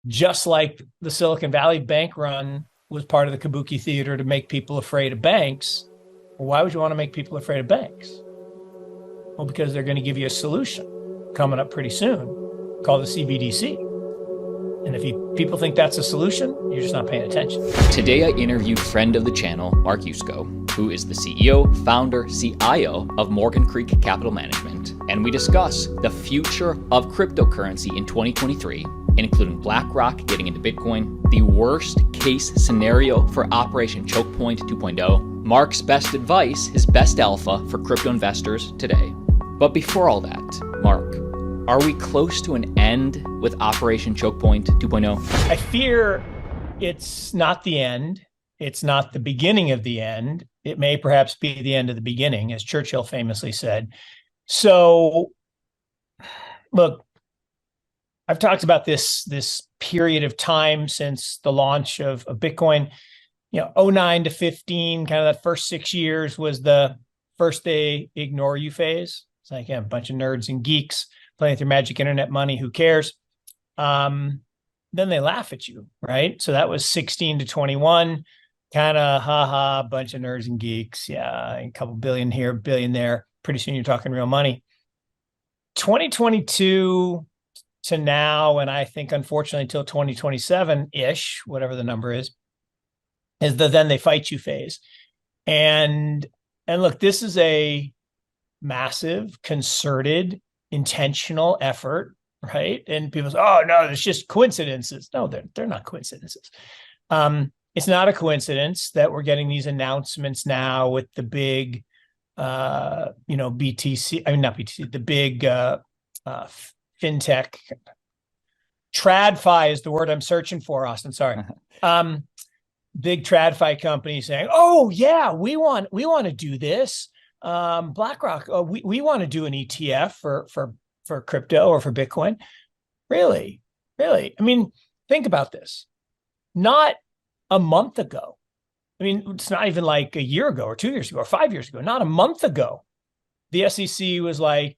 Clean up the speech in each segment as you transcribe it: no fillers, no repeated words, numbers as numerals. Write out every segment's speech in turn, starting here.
just like the Silicon Valley bank run was part of the Kabuki theater to make people afraid of banks. Well, why would you want to make people afraid of banks? Well, because they're going to give you a solution coming up pretty soon called the CBDC. And if people think that's a solution, you're just not paying attention. Today, I interviewed friend of the channel, 𝐂𝐑𝐘𝐏𝐓𝐎, who is the CEO, founder, CIO of 𝐂𝐑𝐘𝐏𝐿 Capital Management. And we discuss the future of cryptocurrency in 2023, including BlackRock getting into Bitcoin, the worst case scenario for Operation Choke Point 2.0, Mark's best advice, his best alpha for crypto investors today. But before all that, Mark, are we close to an end with Operation Choke Point 2.0? I fear it's not the end. It's not the beginning of the end. It may perhaps be the end of the beginning, as Churchill famously said. So, look, I've talked about this period of time since the launch of Bitcoin. 09 to 15, kind of that first 6 years was the first they ignore you phase. It's like, yeah, a bunch of nerds and geeks playing with your magic internet money, who cares? Then they laugh at you, right? So that was 16 to 21, kind of haha, bunch of nerds and geeks. Yeah, a couple billion here, billion there. Pretty soon you're talking real money. 2022 to now, and I think unfortunately until 2027-ish, whatever the number is the then they fight you phase. And look, this is a massive, concerted, intentional effort, right? And people say, oh no, it's just coincidences. No, they're not coincidences. It's not a coincidence that we're getting these announcements now with the big BTC, I mean not BTC, the big fintech. TradFi is the word I'm searching for, Austin. Sorry. Big TradFi company saying, oh yeah, we want to do this. BlackRock, we want to do an ETF for crypto or for Bitcoin. Really? I mean, think about this. Not a month ago. I mean, it's not even like a year ago or 2 years ago or 5 years ago. Not a month ago. The SEC was like,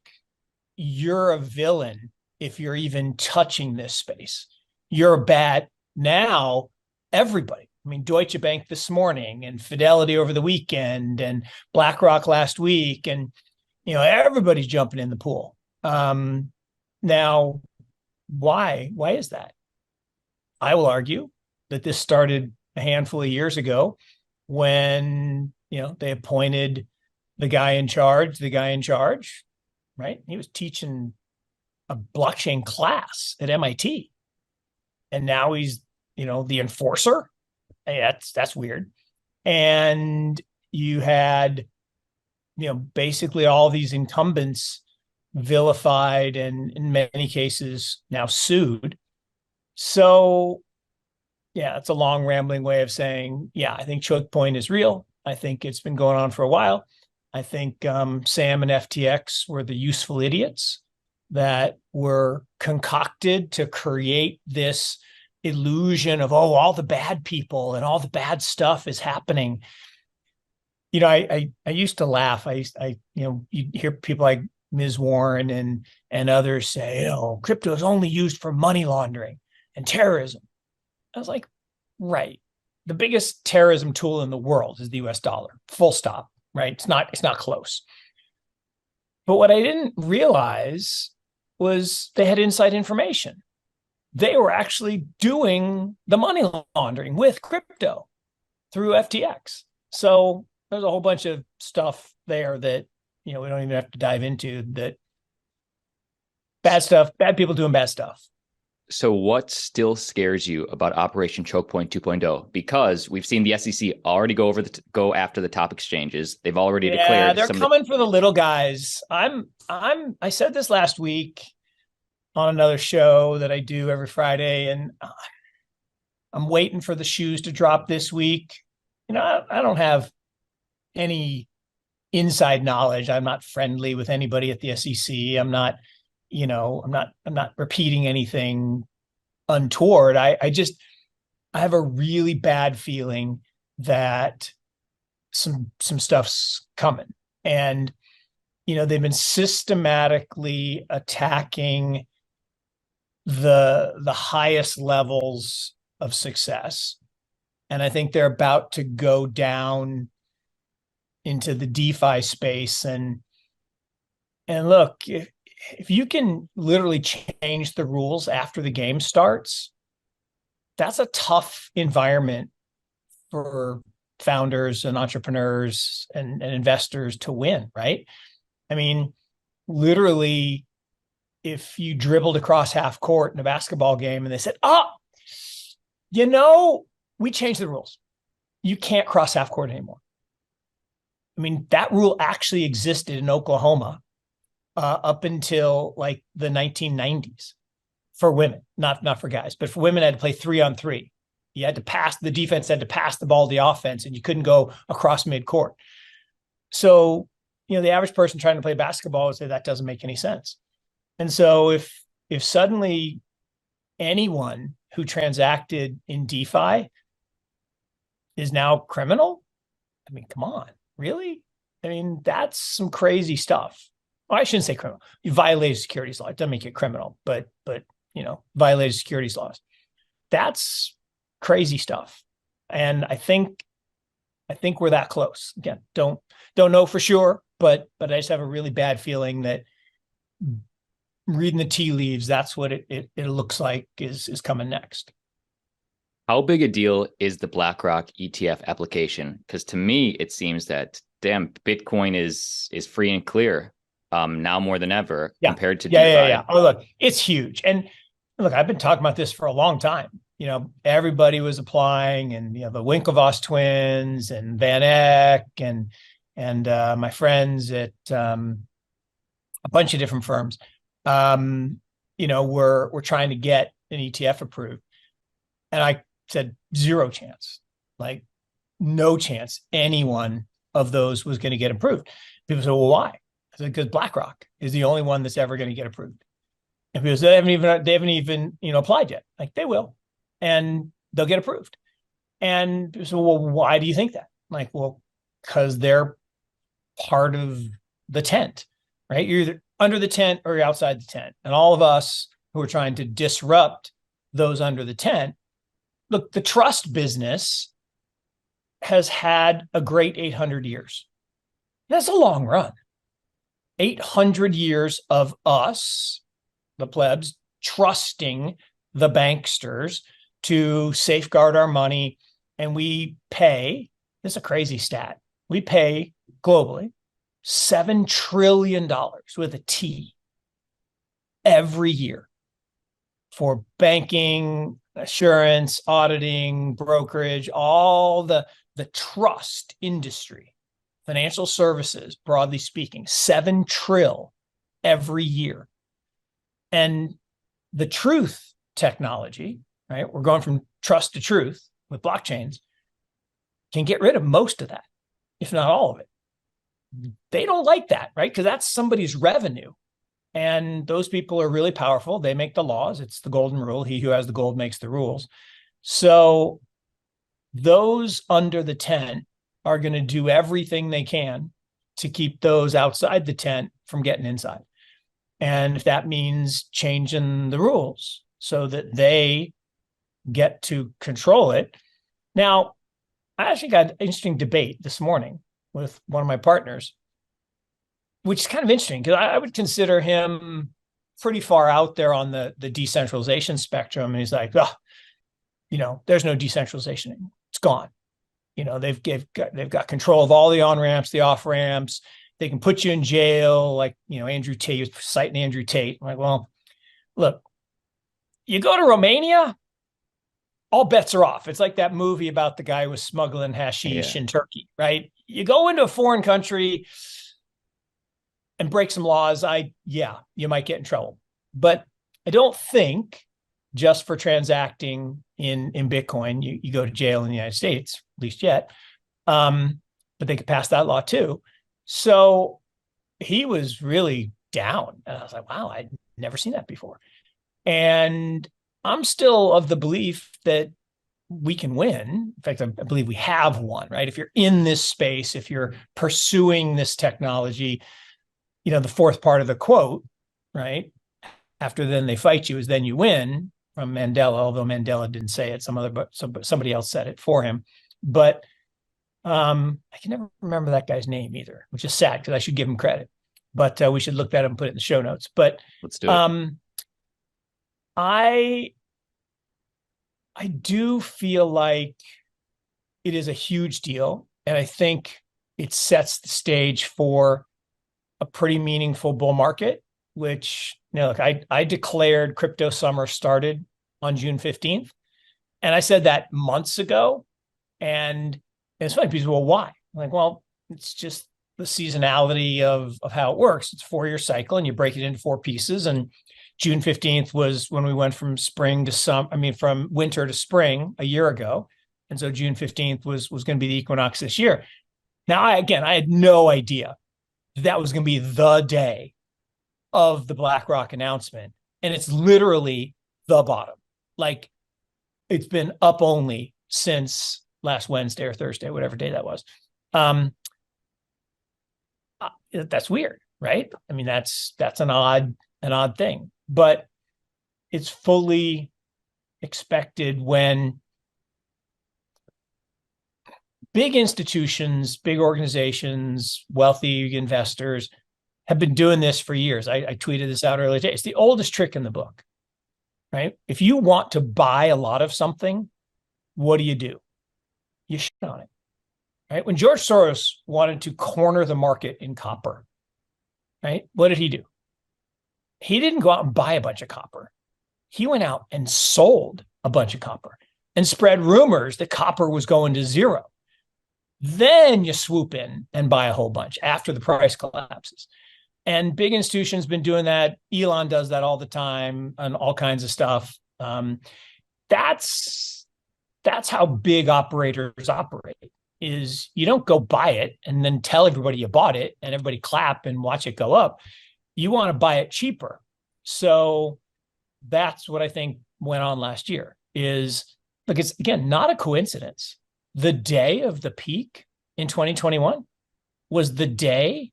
you're a villain if you're even touching this space. You're a bad. Now, everybody. I mean, Deutsche Bank this morning and Fidelity over the weekend and BlackRock last week. And, everybody's jumping in the pool. Now, why is that? I will argue that this started a handful of years ago when, they appointed the guy in charge, right? He was teaching a blockchain class at MIT. And now he's, the enforcer. Hey, that's weird. And you had, basically all these incumbents vilified and in many cases now sued. So yeah, it's a long rambling way of saying, yeah, I think choke point is real. I think it's been going on for a while. I think Sam and FTX were the useful idiots that were concocted to create this illusion of, all the bad people and all the bad stuff is happening. I used to laugh. You hear people like Ms. Warren and others say, crypto is only used for money laundering and terrorism. I was like, right. The biggest terrorism tool in the world is the US dollar, full stop, right? It's not close. But what I didn't realize was they had inside information. They were actually doing the money laundering with crypto through FTX. So there's a whole bunch of stuff there that, we don't even have to dive into, that bad stuff, bad people doing bad stuff. So what still scares you about Operation Choke Point 2.0? Because we've seen the SEC already go after the top exchanges. They've already declared they're coming for the little guys. I said this last week on another show that I do every Friday, and I'm waiting for the shoes to drop this week. I don't have any inside knowledge. I'm not friendly with anybody at the SEC. I'm not repeating anything untoward. I have a really bad feeling that some stuff's coming. And, they've been systematically attacking the highest levels of success. And I think they're about to go down into the DeFi space. And look, if you can literally change the rules after the game starts, that's a tough environment for founders and entrepreneurs and investors to win, right? I mean, literally, if you dribbled across half court in a basketball game and they said, oh, we changed the rules. You can't cross half court anymore. I mean, that rule actually existed in Oklahoma up until like the 1990s for women, not for guys, but for women had to play 3-on-3. You had to pass, the defense had to pass the ball to the offense, and you couldn't go across midcourt. So, the average person trying to play basketball would say that doesn't make any sense. And so if suddenly anyone who transacted in DeFi is now criminal, I mean, come on, really? I mean, that's some crazy stuff. Well, I shouldn't say criminal. You violated securities law. It doesn't make it criminal, but violated securities laws. That's crazy stuff. And I think we're that close. Again, don't know for sure, but I just have a really bad feeling that reading the tea leaves, that's what it looks like is coming next. How big a deal is the BlackRock ETF application? Because to me, it seems that Bitcoin is free and clear now more than ever compared to DeFi. Yeah. Oh, look, it's huge. And look, I've been talking about this for a long time. Everybody was applying, and the Winklevoss twins and Van Eck and my friends at a bunch of different firms, we're trying to get an ETF approved. And I said, zero chance, like no chance any one of those was going to get approved. People said, well, why? I said, because BlackRock is the only one that's ever going to get approved. And people said, they haven't even applied yet. Like, they will, and they'll get approved. And so, well, why do you think that? Like, well, because they're part of the tent, right? You're either under the tent or you're outside the tent. And all of us who are trying to disrupt those under the tent, look, the trust business has had a great 800 years. That's a long run. 800 years of us, the plebs, trusting the banksters to safeguard our money. And we pay, this is a crazy stat, we pay globally $7 trillion with a T every year for banking, assurance, auditing, brokerage, all the trust industry, financial services, broadly speaking, $7 trillion every year. And the truth technology, right? We're going from trust to truth with blockchains, can get rid of most of that, if not all of it. They don't like that, right? Because that's somebody's revenue. And those people are really powerful. They make the laws. It's the golden rule. He who has the gold makes the rules. So those under the tent are going to do everything they can to keep those outside the tent from getting inside. And if that means changing the rules so that they get to control it. Now, I actually got an interesting debate this morning with one of my partners, which is kind of interesting because I would consider him pretty far out there on the decentralization spectrum. And he's like, there's no decentralization anymore. It's gone. They've got control of all the on-ramps, the off-ramps. They can put you in jail. Like, Andrew Tate, he was citing Andrew Tate. I'm like, well, look, you go to Romania, all bets are off. It's like that movie about the guy who was smuggling hashish in Turkey, right? You go into a foreign country and break some laws, you might get in trouble. But I don't think just for transacting in Bitcoin, you go to jail in the United States, at least yet. But they could pass that law too. So he was really down. And I was like, wow, I'd never seen that before. And I'm still of the belief that we can win. In fact, I believe we have won, right? If you're in this space, if you're pursuing this technology, the fourth part of the quote, right? after then they fight you is then you win from Mandela, although Mandela didn't say it. Somebody else said it for him. But I can never remember that guy's name either, which is sad because I should give him credit. But we should look that up and put it in the show notes. But let's do it. I do feel like it is a huge deal. And I think it sets the stage for a pretty meaningful bull market, which, look, I declared crypto summer started on June 15th. And I said that months ago. And it's funny, people, well, why? I'm like, well, it's just the seasonality of how it works. It's a 4-year cycle and you break it into 4 pieces. And June 15th was when we went from from winter to spring a year ago. And so June 15th was going to be the equinox this year. Now, I had no idea that was going to be the day of the BlackRock announcement. And it's literally the bottom. Like, it's been up only since last Wednesday or Thursday, whatever day that was. That's weird, right? I mean, that's an odd thing, but it's fully expected when big institutions, big organizations, wealthy investors have been doing this for years. I tweeted this out earlier today. It's the oldest trick in the book, right? If you want to buy a lot of something, what do? You shit on it, right? When George Soros wanted to corner the market in copper, right? What did he do? He didn't go out and buy a bunch of copper. He went out and sold a bunch of copper and spread rumors that copper was going to zero. Then you swoop in and buy a whole bunch after the price collapses. And big institutions been doing that. Elon does that all the time and all kinds of stuff. That's how big operators operate. Is you don't go buy it and then tell everybody you bought it and everybody clap and watch it go up. You want to buy it cheaper. So that's what I think went on last year. Is, look, it's again not a coincidence. The day of the peak in 2021 was the day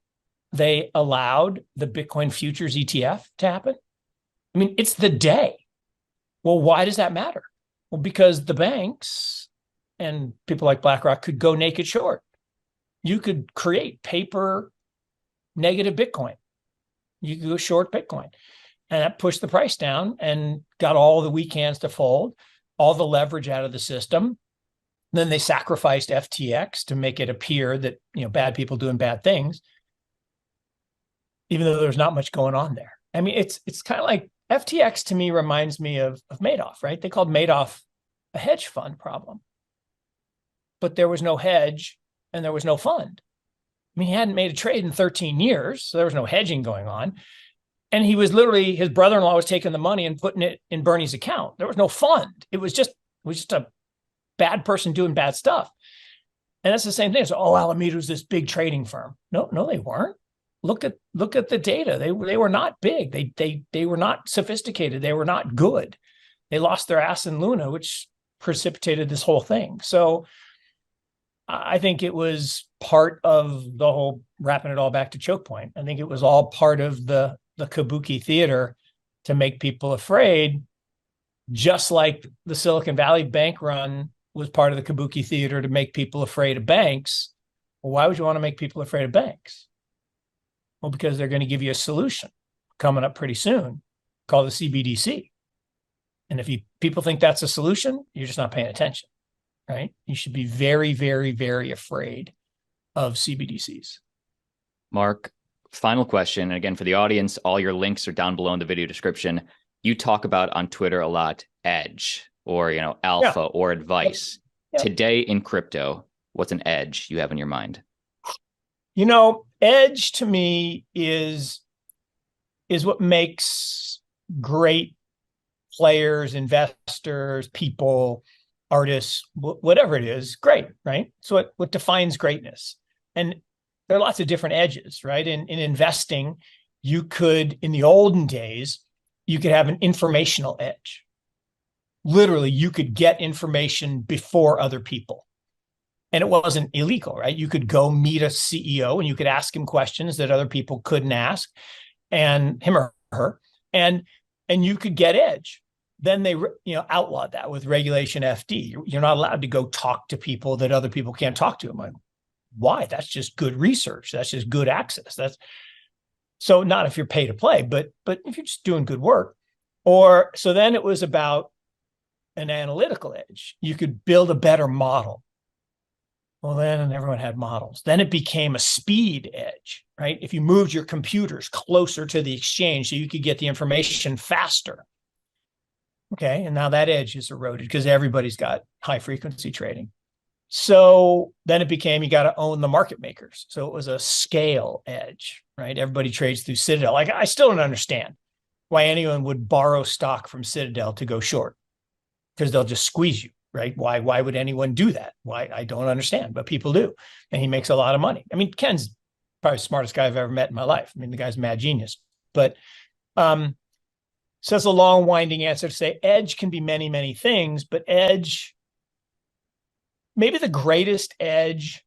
they allowed the Bitcoin futures ETF to happen. I mean, it's the day. Well, why does that matter? Well, because the banks and people like BlackRock could go naked short. You could create paper negative Bitcoin. You could go short Bitcoin. And that pushed the price down and got all the weak hands to fold, all the leverage out of the system. Then they sacrificed FTX to make it appear that, bad people doing bad things, even though there's not much going on there. I mean, it's kind of like FTX to me reminds me of Madoff, right? They called Madoff a hedge fund problem, but there was no hedge and there was no fund. I mean, he hadn't made a trade in 13 years, so there was no hedging going on. And he was literally, his brother-in-law was taking the money and putting it in Bernie's account. There was no fund. It was just a bad person doing bad stuff. And that's the same thing. So, Alameda was this big trading firm. No, they weren't. Look at the data. They were not big. They were not sophisticated. They were not good. They lost their ass in Luna, which precipitated this whole thing. So I think it was part of the whole wrapping it all back to choke point. I think it was all part of the kabuki theater to make people afraid, just like the Silicon Valley bank run was part of the kabuki theater to make people afraid of banks. Well, why would you want to make people afraid of banks? Well, because they're going to give you a solution coming up pretty soon called the CBDC. And if people think that's a solution, you're just not paying attention, right? You should be very, very, very afraid of CBDCs. Mark, final question. And again, for the audience, all your links are down below in the video description. You talk about on Twitter a lot, edge or, alpha or advice. Yeah. Today in crypto, what's an edge you have in your mind? Edge to me is what makes great players, investors, people, artists, whatever it is, great, right? So what defines greatness? And there are lots of different edges, right? In investing, you could, in the olden days, you could have an informational edge. Literally, you could get information before other people. And it wasn't illegal, right? You could go meet a CEO and you could ask him questions that other people couldn't ask, and him or her. And and you could get edge. Then they, outlawed that with regulation FD. You're not allowed to go talk to people that other people can't talk to. I'm like, why? That's just good research. That's just good access. That's so not if you're pay to play, but if you're just doing good work. Or so then it was about an analytical edge. You could build a better model. Well, then everyone had models. Then it became a speed edge, right? If you moved your computers closer to the exchange so you could get the information faster. Okay, and now that edge is eroded because everybody's got high frequency trading. So then it became you got to own the market makers. So it was a scale edge, right? Everybody trades through Citadel. Like, I still don't understand why anyone would borrow stock from Citadel to go short, because they'll just squeeze you, right? Why would anyone do that? Why? I don't understand, but people do. And he makes a lot of money. I mean, Ken's probably the smartest guy I've ever met in my life. I mean, the guy's a mad genius. But so that's a long, winding answer to say edge can be many, many things, but edge, maybe the greatest edge,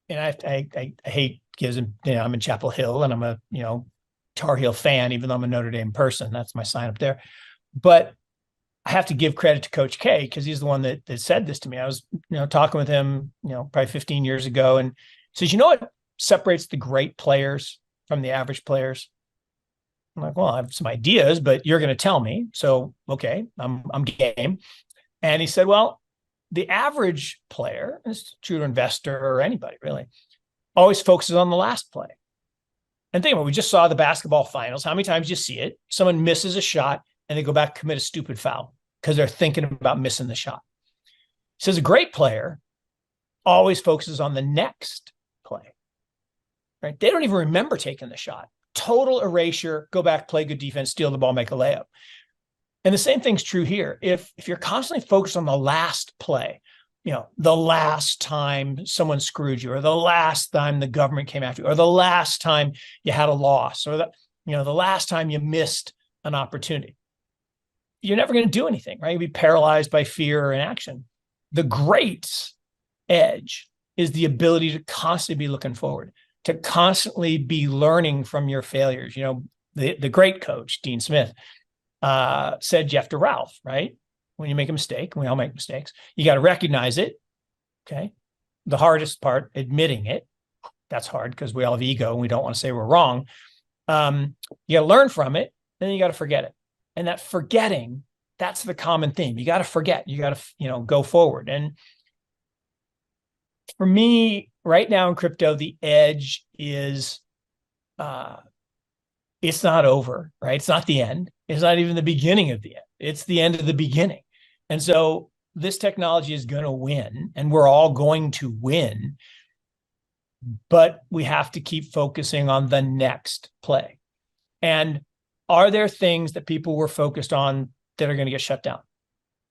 and I hate because I'm in Chapel Hill and I'm a Tar Heel fan, even though I'm a Notre Dame person. That's my sign up there. But I have to give credit to Coach K, because he's the one that said this to me. I was talking with him probably 15 years ago, and he says, what separates the great players from the average players? I'm like, well, I have some ideas, but you're going to tell me. So, okay, I'm game. And he said, well, the average player, is true to investor or anybody really, always focuses on the last play. And think about it, we just saw the basketball finals. How many times do you see it? Someone misses a shot and they go back, commit a stupid foul because they're thinking about missing the shot. He says a great player always focuses on the next play, right? They don't even remember taking the shot. Total erasure, go back, play good defense, steal the ball, make a layup. And the same thing's true here. If you're constantly focused on the last play, the last time someone screwed you, or the last time the government came after you, or the last time you had a loss, or the last time you missed an opportunity, you're never going to do anything, right? You'll be paralyzed by fear or inaction. The great edge is the ability to constantly be looking forward, to constantly be learning from your failures. The great coach, Dean Smith, said Jeff to Ralph, right? When you make a mistake, and we all make mistakes, you got to recognize it. Okay. The hardest part, admitting it. That's hard because we all have ego and we don't want to say we're wrong. You got to learn from it, then you got to forget it. And that forgetting, that's the common theme. You got to forget. You got to, go forward. And for me, right now in crypto, the edge is, it's not over, right? It's not the end. It's not even the beginning of the end. It's the end of the beginning. And so this technology is going to win, and we're all going to win, but we have to keep focusing on the next play. And are there things that people were focused on that are going to get shut down?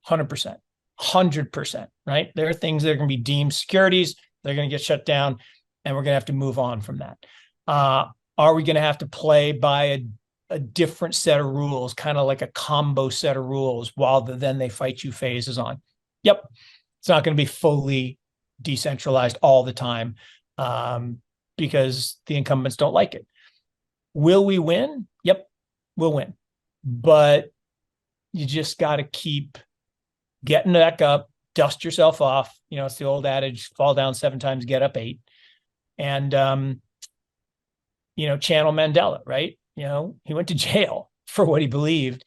100%, 100%, right? There are things that are going to be deemed securities. They're going to get shut down, and we're going to have to move on from that. Are we going to have to play by a different set of rules, kind of like a combo set of rules, while the then they fight you phase is on? Yep. It's not going to be fully decentralized all the time, because the incumbents don't like it. Will we win? Yep, we'll win. But you just got to keep getting back up, dust yourself off. It's the old adage, fall down 7 times, get up 8. And, channel Mandela, right? He went to jail for what he believed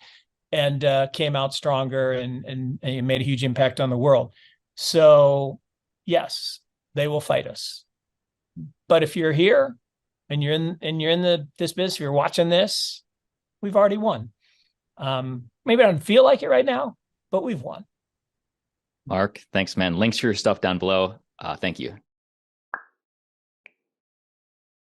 and came out stronger and made a huge impact on the world. So yes, they will fight us. But if you're here and you're in this business, if you're watching this, we've already won. Maybe I don't feel like it right now, but we've won. Mark, thanks, man. Links to your stuff down below. Thank you.